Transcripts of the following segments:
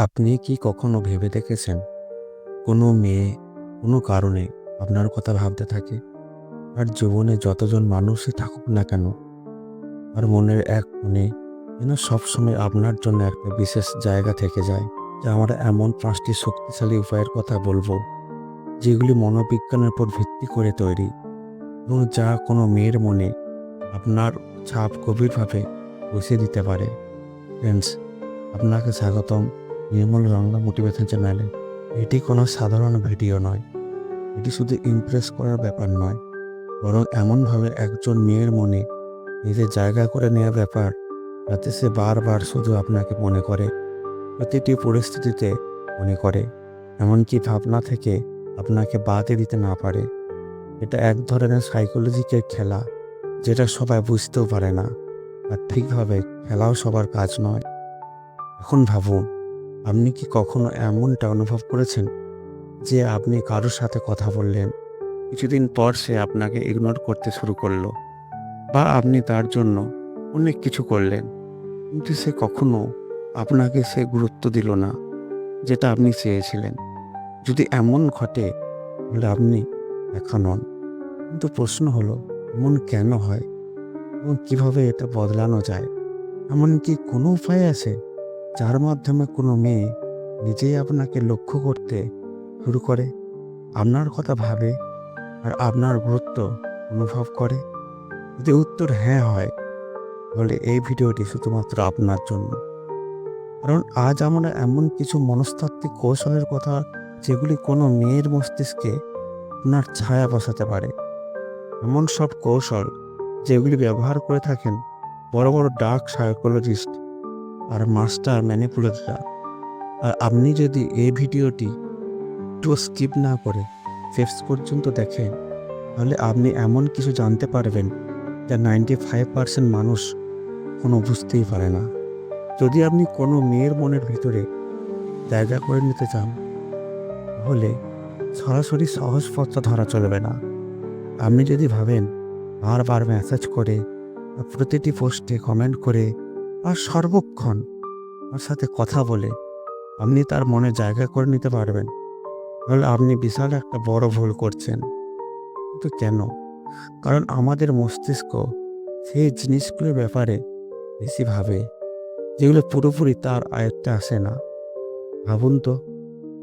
আপনি কি কখনো ভেবে দেখেছেন, কোনো মেয়ে কোনো কারণে আপনার কথা ভাবতে থাকে? আর জীবনে যতজন মানুষই থাকুক না কেন, আর মনের এক কোণে যেন সবসময় আপনার জন্য একটা বিশেষ জায়গা থেকে যায়। যে আমরা এমন ৫টি শক্তিশালী উপায়ের কথা বলবো, যেগুলি মনোবিজ্ঞানের উপর ভিত্তি করে তৈরি এবং যা কোনো মেয়ের মনে আপনার ছাপ গভীরভাবে বসিয়ে দিতে পারে। ফ্রেন্ডস, আপনাকে স্বাগতম নির্মল বাংলা মোটিভেশন চ্যানেলে। এটি কোনো সাধারণ ভিডিও নয়, এটি শুধু ইমপ্রেস করার ব্যাপার নয়, বরং এমনভাবে একজন মেয়ের মনে নিজের জায়গা করে নেওয়ার ব্যাপার, যাতে সে বারবার শুধু আপনাকে মনে করে, প্রতিটি পরিস্থিতিতে মনে করে, এমনকি ভাবনা থেকে আপনাকে বাদে দিতে না পারে। এটা এক ধরনের সাইকোলজিক্যাল খেলা, যেটা সবাই বুঝতেও পারে না, আর ঠিকভাবে খেলাও সবার কাজ নয়। এখন ভাবুন, আপনি কি কখনো এমনটা অনুভব করেছেন যে আপনি কারোর সাথে কথা বললেন, কিছুদিন পর সে আপনাকে ইগনোর করতে শুরু করলো, বা আপনি তার জন্য অনেক কিছু করলেন, কিন্তু সে কখনো আপনাকে সে গুরুত্ব দিল না যেটা আপনি চেয়েছিলেন? যদি এমন ঘটে, তাহলে আপনি একা নন। কিন্তু প্রশ্ন হলো, এমন কেন হয় এবং কিভাবে এটা বদলানো যায়? এমনকি কোনো উপায় আছে যার মাধ্যমে কোনো মেয়ে নিজেই আপনাকে লক্ষ্য করতে শুরু করে, আপনার কথা ভাবে, আর আপনার গুরুত্ব অনুভব করে? যদি উত্তর হ্যাঁ হয়, তাহলে এই ভিডিওটি শুধুমাত্র আপনার জন্য। কারণ আজ আমরা এমন কিছু মনস্তাত্ত্বিক কৌশলের কথা, যেগুলি কোনো মেয়ের মস্তিষ্কে আপনার ছায়া বসাতে পারে। এমন সব কৌশল যেগুলি ব্যবহার করে থাকেন বড় বড় ডার্ক সাইকোলজিস্ট আর মাস্টার ম্যানিপুলেটররা। আর আপনি যদি এই ভিডিওটি একটু স্কিপ না করে শেষ পর্যন্ত দেখেন, তাহলে আপনি এমন কিছু জানতে পারবেন যা 95% মানুষ কোনো বুঝতেই পারে না। যদি আপনি কোনো মেয়ের মনের ভিতরে জায়গা করে নিতে চান, তাহলে সরাসরি সহজ পথটা ধরা চলবে না। আপনি যদি ভাবেন বারবার মেসেজ করে, বা প্রতিটি পোস্টে কমেন্ট করে, আর সর্বক্ষণ তার সাথে কথা বলে আপনি তার মনে জায়গা করে নিতে পারবেন, তাহলে আপনি বিশাল একটা বড় ভুল করছেন। কিন্তু কেন? কারণ আমাদের মস্তিষ্ক সেই জিনিসগুলোর ব্যাপারে বেশি ভাবে, যেগুলো পুরোপুরি তার আয়ত্তে আসে না। ভাবুন তো,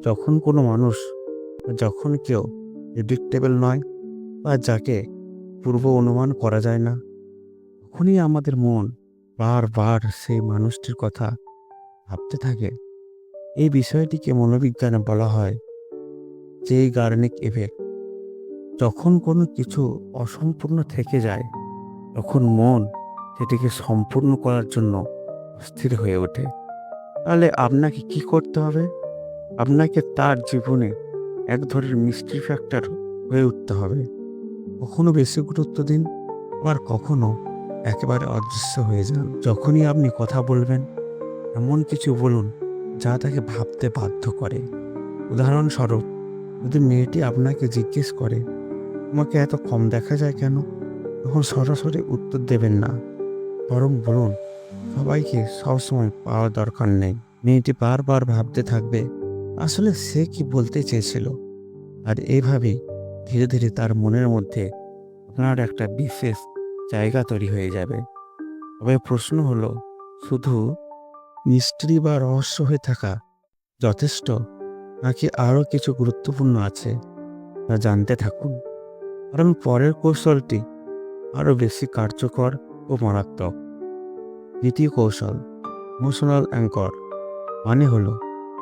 যখন কোনো মানুষ, যখন কেউ প্রেডিক্টেবল নয়, বা যাকে পূর্ব অনুমান করা যায় না, তখনই আমাদের মন বারবার সেই মানুষটির কথা ভাবতে থাকে। এই বিষয়টিকে মনোবিজ্ঞানে বলা হয় গার্নিক ইফেক্ট। যখন কোনো কিছু অসম্পূর্ণ থেকে যায়, তখন মন সেটিকে সম্পূর্ণ করার জন্য অস্থির হয়ে ওঠে। তাহলে আপনাকে কি করতে হবে? আপনাকে তার জীবনে এক ধরনের মিস্ট্রি ফ্যাক্টর হয়ে উঠতে হবে। কখনো বেশি গুরুত্ব দিন, আবার কখনো একেবারে অদৃশ্য হয়ে যান। যখনই আপনি কথা বলবেন, এমন কিছু বলুন যা তাকে ভাবতে বাধ্য করে। উদাহরণস্বরূপ, যদি মেয়েটি আপনাকে জিজ্ঞেস করে, তোমাকে এত কম দেখা যায় কেন, তখন সরাসরি উত্তর দেবেন না, বরং বলুন, সবাইকে সবসময় পাওয়ার দরকার নেই। মেয়েটি বারবার ভাবতে থাকবে আসলে সে কি বলতে চেয়েছিল, আর এইভাবেই ধীরে ধীরে তার মনের মধ্যে আপনার একটা বিশেষ জায়গা তৈরি হয়ে যাবে। তবে প্রশ্ন হলো, শুধু মিস্ট্রি বা রহস্য হয়ে থাকা যথেষ্ট, নাকি আরও কিছু গুরুত্বপূর্ণ আছে? তা জানতে থাকুন, কারণ পরের কৌশলটি আরও বেশি কার্যকর ও মারাত্মক। দ্বিতীয় কৌশল, ইমোশনাল অ্যাঙ্কর, মানে হলো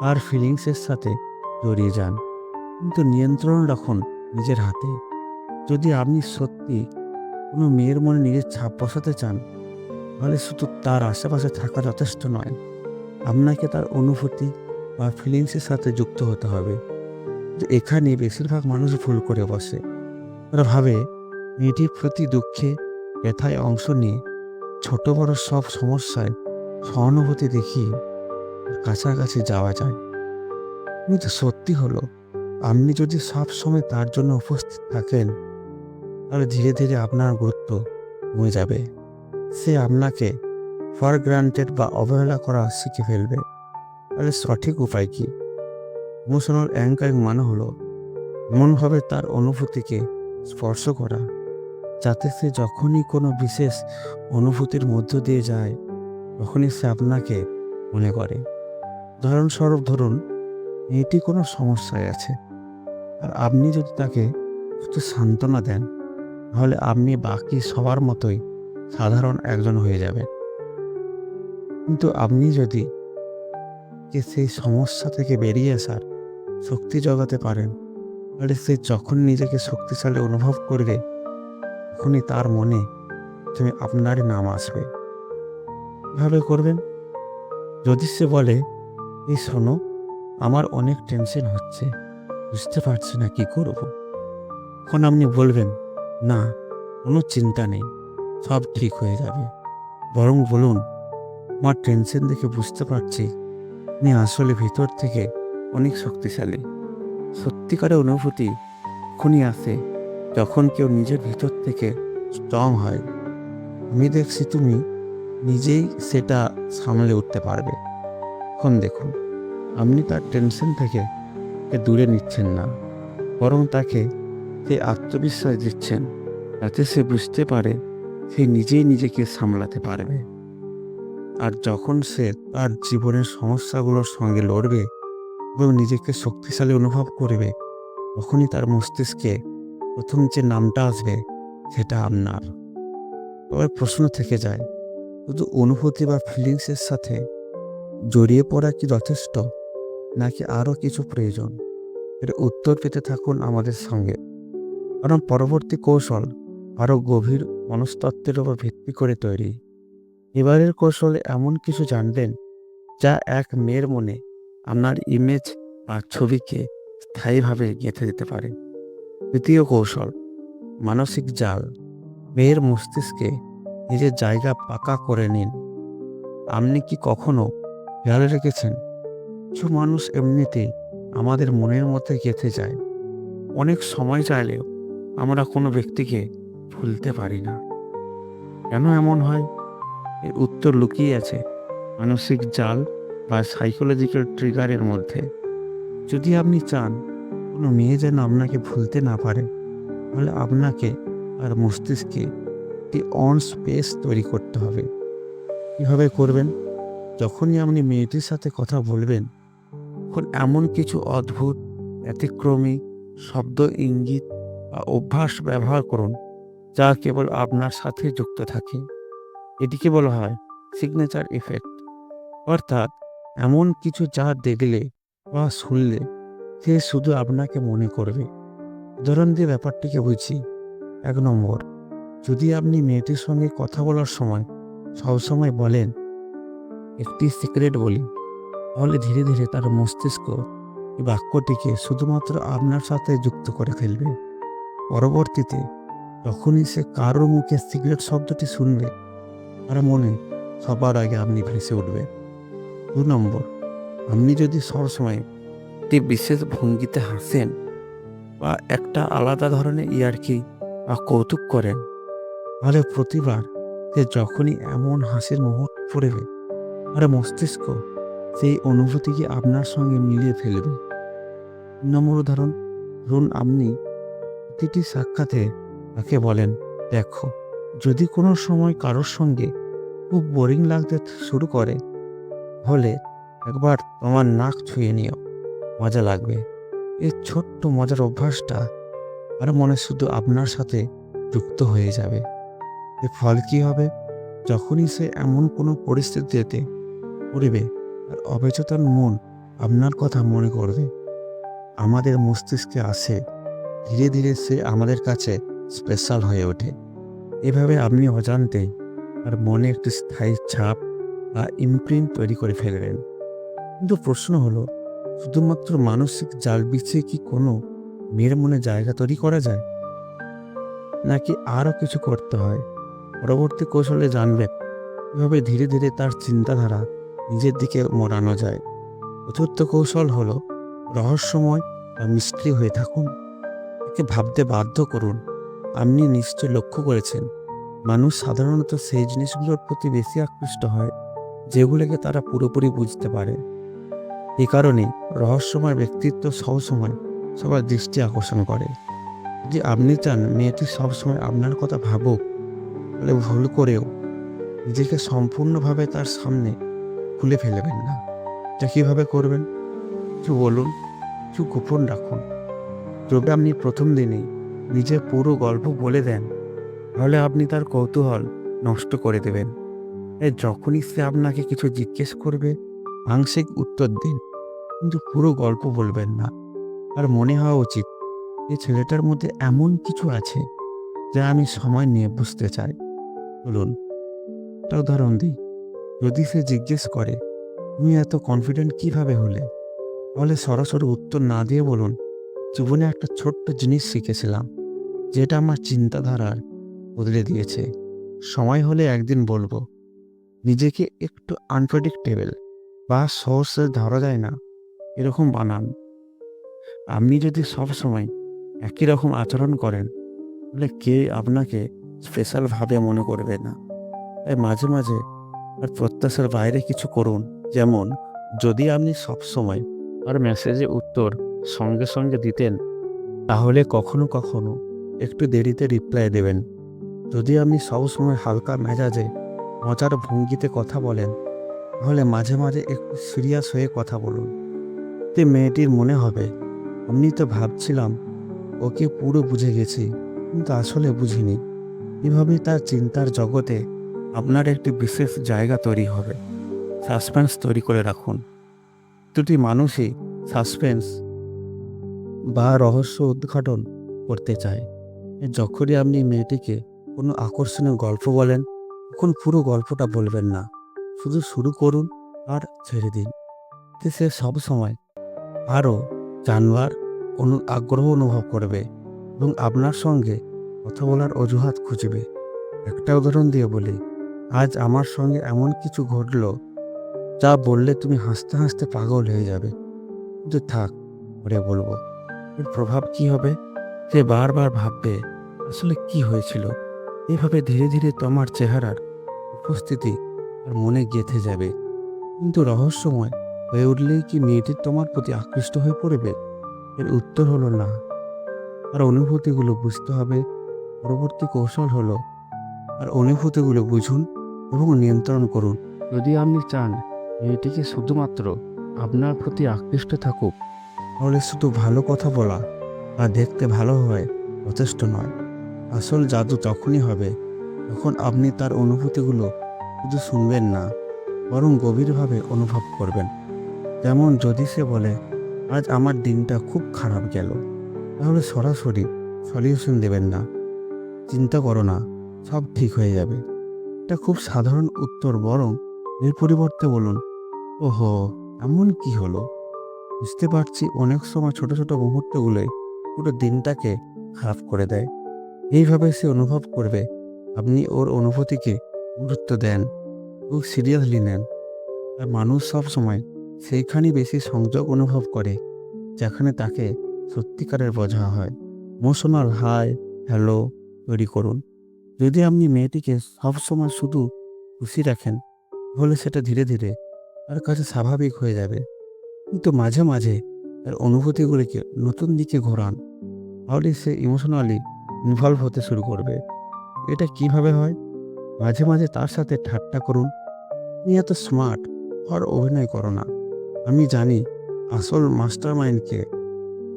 আর ফিলিংসের সাথে জড়িয়ে যান, কিন্তু নিয়ন্ত্রণ রাখুন নিজের হাতে। যদি আপনি সত্যি কোনো মেয়ের মনে নিজের ছাপ বসাতে চান, তাহলে শুধু তার আশেপাশে থাকা যথেষ্ট নয়, আপনাকে তার অনুভূতি বা ফিলিংসের সাথে যুক্ত হতে হবে। তো এখানে বেশিরভাগ মানুষ ভুল করে বসে। তারা ভাবে মেয়েটির প্রতি দুঃখে, ব্যথায় অংশ নিয়ে, ছোট বড় সব সমস্যায় সহানুভূতি দেখিয়ে তার কাছাকাছি যাওয়া যায়। কিন্তু সত্যি হলো, আপনি যদি সব সময় তার জন্য উপস্থিত থাকেন, তাহলে ধীরে ধীরে আপনার গুরুত্ব কমে যাবে। সে আপনাকে ফর গ্রান্টেড বা অবহেলা করা শিখে ফেলবে। তাহলে সঠিক উপায় কি? ইমোশনাল অ্যাঙ্কারিং মানে হলো এমনভাবে তার অনুভূতিকে স্পর্শ করা যাতে সে যখনই কোনো বিশেষ অনুভূতির মধ্য দিয়ে যায় তখনই সে আপনাকে মনে করে। উদাহরণস্বরূপ ধরুন, মেয়েটি কোনো সমস্যায় আছে, আর আপনি যদি তাকে শুধু সান্ত্বনা দেন তাহলে আপনি বাকি সবার মতোই সাধারণ একজন হয়ে যাবেন। কিন্তু আপনি যদি সেই সমস্যা থেকে বেরিয়ে আসার শক্তি জোগাতে পারেন, তাহলে সে যখন নিজেকে শক্তিশালী অনুভব করবে তখনই তার মনে তুমি আপনারই নাম আসবে। কিভাবে করবেন? যদি সে বলে, এই শোনো, আমার অনেক টেনশন হচ্ছে, বুঝতে পারছি না কি করব, তখন আপনি বলবেন, না, কোনো চিন্তা নেই, সব ঠিক হয়ে যাবে। বরং বলুন, আমার টেনশন দেখে বুঝতে পারছি আপনি আসলে ভিতর থেকে অনেক শক্তিশালী। সত্যিকারের অনুভূতি তখনই আসে যখন কেউ নিজের ভিতর থেকে স্ট্রং হয়। আমি দেখছি তুমি নিজেই সেটা সামলে উঠতে পারবে। এখন দেখুন, আপনি তার টেনশন থেকে তাকে দূরে নিচ্ছেন না, বরং তাকে সে আত্মবিশ্বাস দিচ্ছেন যাতে সে বুঝতে পারে সে নিজেই নিজেকে সামলাতে পারবে। আর যখন সে তার জীবনের সমস্যাগুলোর সঙ্গে লড়বে এবং নিজেকে শক্তিশালী অনুভব করবে, তখনই তার মস্তিষ্কে প্রথম যে নামটা আসবে সেটা আপনার। তবে প্রশ্ন থেকে যায়, শুধু অনুভূতি বা ফিলিংসের সাথে জড়িয়ে পড়া কি যথেষ্ট, নাকি আরও কিছু প্রয়োজন? এর উত্তর পেতে থাকুন আমাদের সঙ্গে, কারণ পরবর্তী কৌশল আরও গভীর মনস্তত্ত্বের উপর ভিত্তি করে তৈরি। এবারের কৌশলে এমন কিছু জানবেন যা এক মেয়ের মনে আপনার ইমেজ বা ছবিকে স্থায়ীভাবে গেঁথে দিতে পারে। তৃতীয় কৌশল, মানসিক জাল। মেয়ের মস্তিষ্কে নিজের জায়গা পাকা করে নিন। আপনি কি কখনো খেয়াল রেখেছেন, কিছু মানুষ এমনিতেই আমাদের মনের মধ্যে গেঁথে যায়। অনেক সময় চাইলেও আমরা কোনো ব্যক্তিকে ভুলতে পারি না। কেন এমন হয়? এর উত্তর লুকিয়ে আছে মানসিক জাল বা সাইকোলজিক্যাল ট্রিগারের মধ্যে। যদি আপনি চান কোনো মেয়ে যেন আপনাকে ভুলতে না পারে, তাহলে আপনাকে আর মস্তিষ্কে একটি অন স্পেস তৈরি করতে হবে। কীভাবে করবেন? যখনই আপনি মেয়েটির সাথে কথা বলবেন, তখন এমন কিছু অদ্ভুত ব্যতিক্রমী শব্দ, ইঙ্গিত বা অভ্যাস ব্যবহার করুন যা কেবল আপনার সাথে যুক্ত থাকে। এটিকে বলা হয় সিগনেচার ইফেক্ট, অর্থাৎ এমন কিছু যা দেখলে বা শুনলে সে শুধু আপনাকে মনে করবে। উদাহরণ দিয়ে ব্যাপারটিকে বুঝি। 1 নম্বর, যদি আপনি মেয়েটির সঙ্গে কথা বলার সময় সবসময় বলেন, একটি সিক্রেট বলি, তাহলে ধীরে ধীরে তার মস্তিষ্ক এই বাক্যটিকে শুধুমাত্র আপনার সাথে যুক্ত করে ফেলবে। পরবর্তীতে যখনই সে কারোর মুখে সিক্রেট শব্দটি শুনবে, তার মনে সবার আগে আপনি ভেসে উঠবে। 2 নম্বর, আপনি যদি সবসময় একটি বিশেষ ভঙ্গিতে হাসেন বা একটা আলাদা ধরনের ইয়ার্কি বা কৌতুক করেন, তাহলে প্রতিবার সে যখনই এমন হাসির মুহূর্ত পড়বে, আর মস্তিষ্ক সেই অনুভূতিকে আপনার সঙ্গে মিলিয়ে ফেলবে। 3 নম্বর উদাহরণ, ধরুন আপনি প্রতিটি সাক্ষাতে তাকে বলেন, দেখো, যদি কোনো সময় কারোর সঙ্গে খুব বোরিং লাগতে শুরু করে, তাহলে একবার তোমার নাক ছুঁয়ে নিও, মজা লাগবে। এই ছোট্ট মজার অভ্যাসটা আর মনে শুধু আপনার সাথে যুক্ত হয়ে যাবে। এর ফল কি হবে? যখনই সে এমন কোনো পরিস্থিতিতে পড়বে, আর অবচেতন মন আপনার কথা মনে করবে, আমাদের মস্তিষ্কে আসে, ধীরে ধীরে সে আমাদের কাছে স্পেশাল হয়ে ওঠে। এভাবে আপনি অজান্তেই আর মনে একটি স্থায়ী ছাপ বা ইমপ্রিন্ট তৈরি করে ফেলবেন। কিন্তু প্রশ্ন হলো, শুধুমাত্র মানসিক জাল বিছিয়ে কি কোনো মেয়ের মনে জায়গা তৈরি করা যায়, নাকি আরও কিছু করতে হয়? পরবর্তী কৌশলে জানবেন কিভাবে ধীরে ধীরে তার চিন্তাধারা নিজের দিকে মোড়ানো যায়। চতুর্থ কৌশল হলো রহস্যময় বা মিস্ট্রি হয়ে থাকুন। একে ভাবতে বাধ্য করুন। আপনি নিশ্চয় লক্ষ্য করেছেন, মানুষ সাধারণত সেই জিনিসগুলোর প্রতি বেশি আকৃষ্ট হয় যেগুলোকে তারা পুরোপুরি বুঝতে পারে। এই কারণেই রহস্যময় ব্যক্তিত্ব সবসময় সবার দৃষ্টি আকর্ষণ করে। যদি আপনি চান মেয়েটি সবসময় আপনার কথা ভাবুক, তাহলে ভুল করেও নিজেকে সম্পূর্ণভাবে তার সামনে খুলে ফেলবেন না। এটা কীভাবে করবেন? কিছু বলুন, কিছু গোপন রাখুন। যদি আপনি প্রথম দিনেই নিজের পুরো গল্প বলে দেন, তাহলে আপনি তার কৌতূহল নষ্ট করে দেবেন। তাই যখনই সে আপনাকে কিছু জিজ্ঞেস করবে, আংশিক উত্তর দিন, কিন্তু পুরো গল্প বলবেন না। আর মনে হওয়া উচিত এই ছেলেটার মধ্যে এমন কিছু আছে যা আমি সময় নিয়ে বুঝতে চাই। বলুন, একটা উদাহরণ দিই। যদি সে জিজ্ঞেস করে, তুমি এত কনফিডেন্ট কিভাবে হলে, তাহলে সরাসরি উত্তর না দিয়ে বলুন, জীবনে একটা ছোট্ট জিনিস শিখেছিলাম যেটা আমার চিন্তাধারার বদলে দিয়েছে। সময় হলে একদিন বলবো। নিজেকে একটু আনপ্রেডিক্টেবল বা সহজে ধরা যায় না এরকম বানান। আপনি যদি সবসময় একই রকম আচরণ করেন, তাহলে কে আপনাকে স্পেশালভাবে মনে করবে না। তাই মাঝে মাঝে আর প্রত্যাশার বাইরে কিছু করুন। যেমন, যদি আপনি সবসময় আর মেসেজে উত্তর সঙ্গে সঙ্গে দিতেন, তাহলে কখনো কখনো একটু দেরিতে রিপ্লাই দেবেন। যদি আপনি সবসময় হালকা মেজাজে মজার ভঙ্গিতে কথা বলেন, তাহলে মাঝে মাঝে একটু সিরিয়াস হয়ে কথা বলুন। এতে মেয়েটির মনে হবে, আমি তো ভাবছিলাম ওকে পুরো বুঝে গেছি, কিন্তু আসলে বুঝিনি। এভাবেই তার চিন্তার জগতে আপনার একটি বিশেষ জায়গা তৈরি হবে। সাসপেন্স তৈরি করে রাখুন। দুটি মানুষই সাসপেন্স বা রহস্য উদ্ঘাটন করতে চায়। যখনই আপনি মেয়েটিকে কোনো আকর্ষণীয় গল্প বলেন, তখন পুরো গল্পটা বলবেন না, শুধু শুরু করুন আর ছেড়ে দিন। এতে সে সবসময় আরও জানবার আগ্রহ অনুভব করবে এবং আপনার সঙ্গে কথা বলার অজুহাত খুঁজবে। একটা উদাহরণ দিয়ে বলি, আজ আমার সঙ্গে এমন কিছু ঘটলো যা বললে তুমি হাসতে হাসতে পাগল হয়ে যাবে, কিন্তু থাক, পরে বলবো। এর প্রভাব কি হবে? সে বারবার ভাববে আসলে কি হয়েছিল। এভাবে ধীরে ধীরে তোমার চেহারার উপস্থিতি আর মনে গেঁথে যাবে। কিন্তু রহস্যময় হয়ে উঠলেই কি মেয়েটি তোমার প্রতি আকৃষ্ট হয়ে পড়বে? এর উত্তর হলো না। আর অনুভূতিগুলো বুঝতে হবে। পরবর্তী কৌশল হলো, আর অনুভূতিগুলো বুঝুন এবং নিয়ন্ত্রণ করুন। যদি আপনি চান মেয়েটিকে শুধুমাত্র আপনার প্রতি আকৃষ্ট থাকুক, তাহলে শুধু ভালো কথা বলা বা দেখতে ভালো হয় যথেষ্ট নয়। আসল জাদু তখনই হবে যখন আপনি তার অনুভূতিগুলো শুধু শুনবেন না, বরং গভীরভাবে অনুভব করবেন। যেমন, যদি সে বলে, আজ আমার দিনটা খুব খারাপ গেল, তাহলে সরাসরি সলিউশন দেবেন না, চিন্তা করো না, সব ঠিক হয়ে যাবে। এটা খুব সাধারণ উত্তর, বরং এর পরিবর্তে বলুন, ওহো, এমন কি হলো? বুঝতে পারছি। অনেক সময় ছোট ছোট মুহূর্তগুলোই পুরো দিনটাকে খারাপ করে দেয়। এইভাবে সে অনুভব করবে আপনি ওর অনুভূতিকে গুরুত্ব দেন এবং সিরিয়াসলি নেন। আর মানুষ সবসময় সেইখানেই বেশি সংযোগ অনুভব করে যেখানে তাকে সত্যিকারের বোঝা হয়। ইমোশনাল হাই হ্যালো তৈরি করুন। যদি আপনি মেয়েটিকে সবসময় শুধু খুশি রাখেন, তাহলে সেটা ধীরে ধীরে তার কাছে স্বাভাবিক হয়ে যাবে। কিন্তু মাঝে মাঝে তার অনুভূতিগুলিকে নতুন দিকে ঘোরান, তাহলে সে ইমোশনালি ইনভলভ হতে শুরু করবে। এটা কিভাবে হয়? মাঝে মাঝে তার সাথে ঠাট্টা করুন, তুমি এত স্মার্ট, আর অভিনয় করো না, আমি জানি আসল মাস্টার মাইন্ডকে।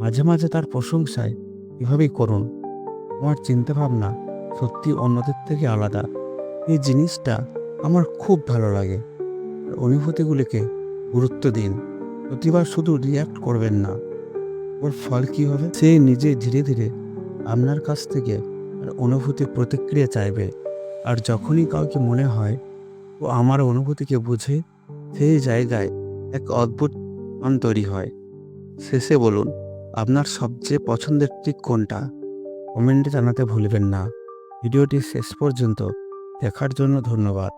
মাঝে মাঝে তার প্রশংসায় এভাবেই করুন, আমার চিন্তাভাবনা সত্যি অন্যদের থেকে আলাদা, এই জিনিসটা আমার খুব ভালো লাগে। আর অনুভূতিগুলিকে গুরুত্ব দিন। প্রতিবার শুধু রিয়্যাক্ট করবেন না। ওর ফল কী হবে? সে নিজে ধীরে ধীরে আপনার কাছ থেকে আর অনুভূতি প্রতিক্রিয়া চাইবে। আর যখনই কাউকে মনে হয় ও আমার অনুভূতিকে বুঝে, সেই জায়গায় এক অদ্ভুত মান তৈরি হয়। শেষে বলুন, আপনার সবচেয়ে পছন্দের ট্রিক কোনটা? কমেন্টে জানাতে ভুলবেন না। ভিডিওটি শেষ পর্যন্ত দেখার জন্য ধন্যবাদ।